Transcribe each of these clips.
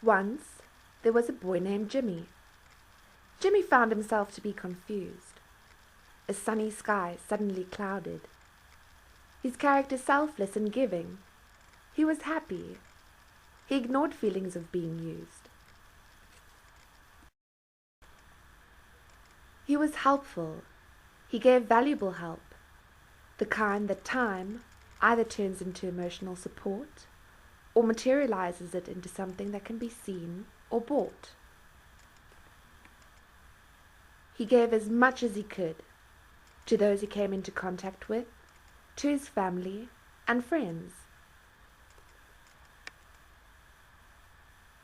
Once there was a boy named Jimmy. Jimmy found himself to be confused. A sunny sky suddenly clouded. His character selfless and giving. He was happy. He ignored feelings of being used. He was helpful. He gave valuable help, the kind that time either turns into emotional support or materializes it into something that can be seen or bought. He gave as much as he could to those he came into contact with, to his family and friends.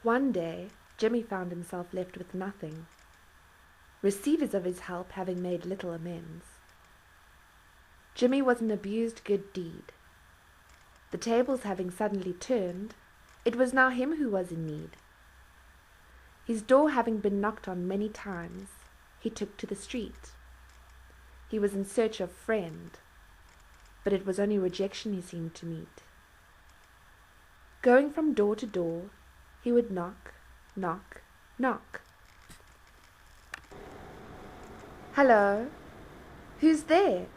One day, Jimmy found himself left with nothing, receivers of his help having made little amends. Jimmy was an abused good deed. The tables having suddenly turned, it was now him who was in need. His door having been knocked on many times, he took to the street. He was in search of friend, but it was only rejection he seemed to meet. Going from door to door, he would knock, knock, knock. "Hello, who's there?"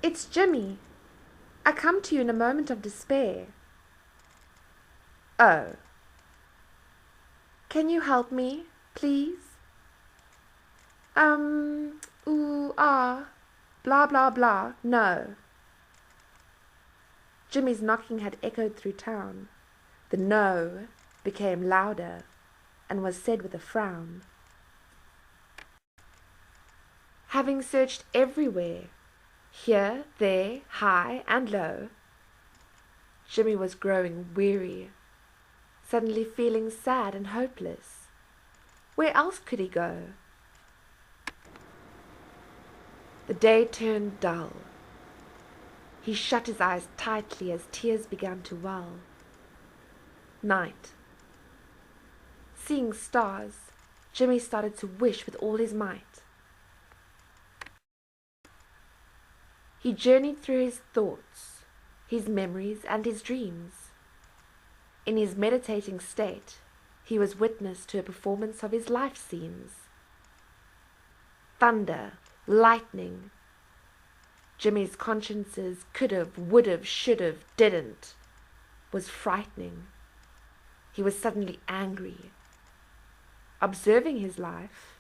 "It's Jimmy. I come to you in a moment of despair." "Oh. Can you help me, please?" Ooh, ah, blah, blah, blah, no." Jimmy's knocking had echoed through town. The no became louder and was said with a frown. Having searched everywhere, here, there, high and low, Jimmy was growing weary, suddenly feeling sad and hopeless. Where else could he go? The day turned dull. He shut his eyes tightly as tears began to well. Night. Seeing stars, Jimmy started to wish with all his might. He journeyed through his thoughts, his memories, and his dreams. In his meditating state, he was witness to a performance of his life scenes. Thunder, lightning. Jimmy's conscience's could've, would've, should've, didn't was frightening. He was suddenly angry. Observing his life,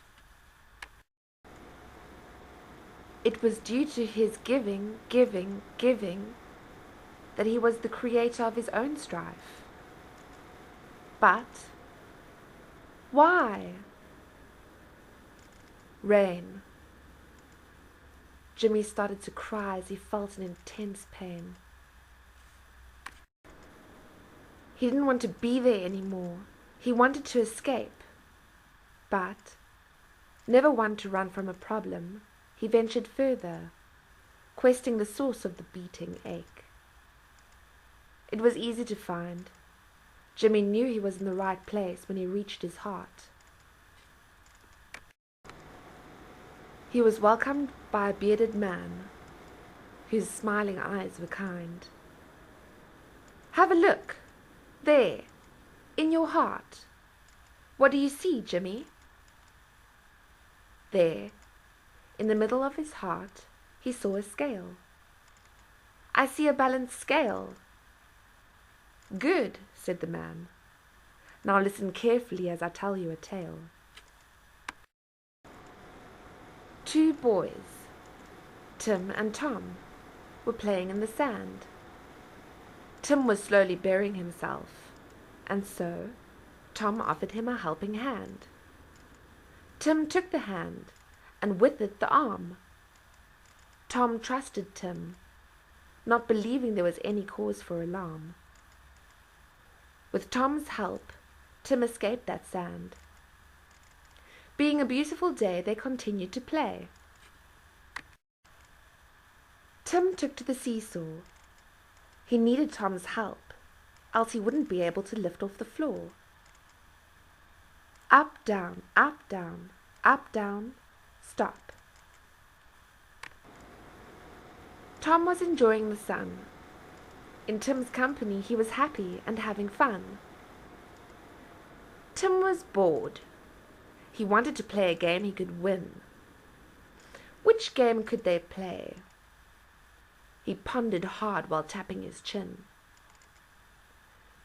it was due to his giving that he was the creator of his own strife. But why? Rain. Jimmy started to cry as he felt an intense pain. He didn't want to be there anymore. He wanted to escape. But, never one to run from a problem, he ventured further, questing the source of the beating ache. It was easy to find. Jimmy knew he was in the right place when he reached his heart. He was welcomed by a bearded man, whose smiling eyes were kind. "Have a look, there, in your heart. What do you see, Jimmy?" There, in the middle of his heart, he saw a scale. "I see a balanced scale." "Good," said the man. "Now listen carefully as I tell you a tale." Two boys, Tim and Tom, were playing in the sand. Tim was slowly burying himself, and so Tom offered him a helping hand. Tim took the hand, and with it the arm. Tom trusted Tim, not believing there was any cause for alarm. With Tom's help, Tim escaped that sand. Being a beautiful day, they continued to play. Tim took to the seesaw. He needed Tom's help, else he wouldn't be able to lift off the floor. Up, down, up, down, up, down, stop. Tom was enjoying the sun. In Tim's company, he was happy and having fun. Tim was bored. He wanted to play a game he could win. Which game could they play? He pondered hard while tapping his chin.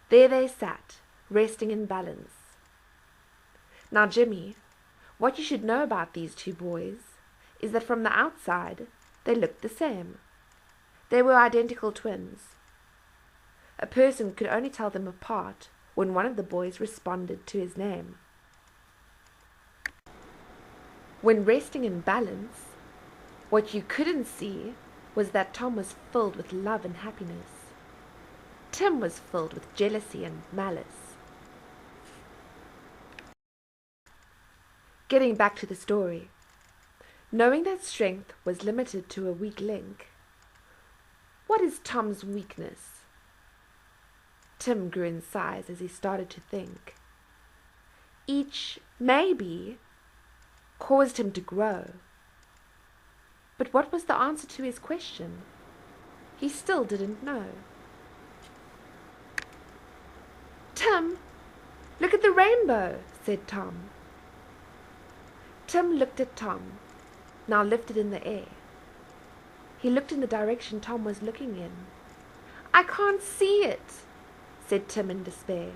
There they sat, resting in balance. Now, Jimmy, what you should know about these two boys is that from the outside they looked the same. They were identical twins. A person could only tell them apart when one of the boys responded to his name. When resting in balance, what you couldn't see was that Tom was filled with love and happiness. Tim was filled with jealousy and malice. Getting back to the story, knowing that strength was limited to a weak link, what is Tom's weakness? Tim grew in size as he started to think. Each maybe caused him to grow. But what was the answer to his question? He still didn't know. Tim, look at the rainbow, said Tom. Tim looked at Tom, now lifted in the air. He looked in the direction Tom was looking in. I can't see it, said Tim in despair.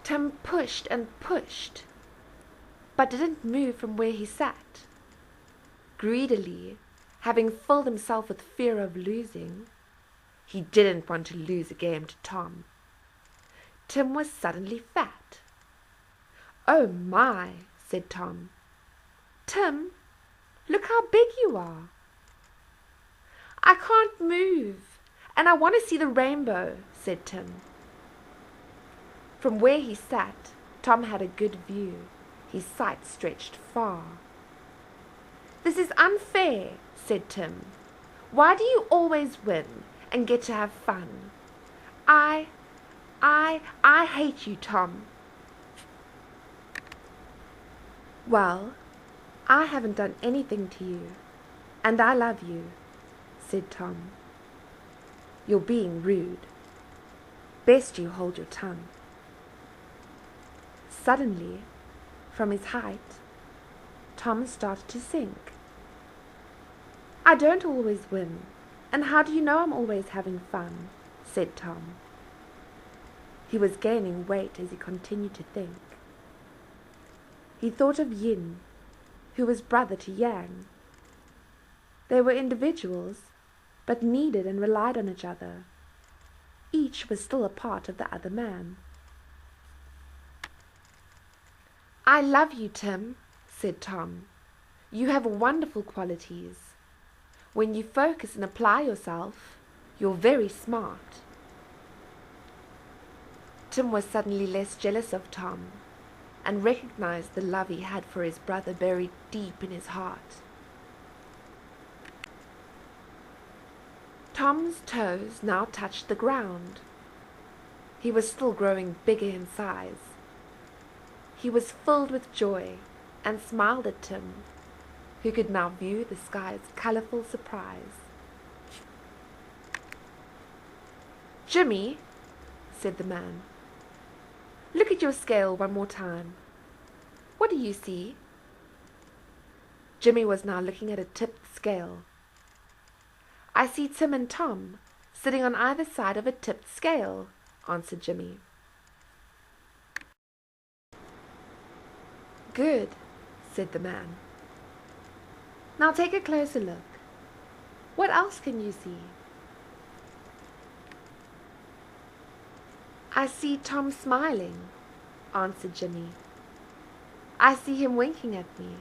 Tim pushed and pushed, but didn't move from where he sat. Greedily, having filled himself with fear of losing, he didn't want to lose a game to Tom. Tim was suddenly fat. Oh my, said Tom. Tim, look how big you are. I can't move, and I want to see the rainbow, said Tim. From where he sat, Tom had a good view. His sight stretched far. This is unfair, said Tim. Why do you always win and get to have fun? I hate you, Tom. Well, I haven't done anything to you, and I love you, said Tom. You're being rude. Best you hold your tongue. Suddenly, from his height, Tom started to sink. I don't always win, and how do you know I'm always having fun? Said Tom. He was gaining weight as he continued to think. He thought of Yin, who was brother to Yang. They were individuals, but needed and relied on each other. Each was still a part of the other man. I love you, Tim, said Tom. You have wonderful qualities. When you focus and apply yourself, you're very smart. Tim was suddenly less jealous of Tom and recognized the love he had for his brother buried deep in his heart. Tom's toes now touched the ground. He was still growing bigger in size. He was filled with joy and smiled at Tim, who could now view the sky's colorful surprise. Jimmy, said the man, look at your scale one more time. What do you see? Jimmy was now looking at a tipped scale. I see Tim and Tom sitting on either side of a tipped scale, answered Jimmy. Good, said the man. Now take a closer look. What else can you see? I see Tom smiling, answered Jimmy. I see him winking at me.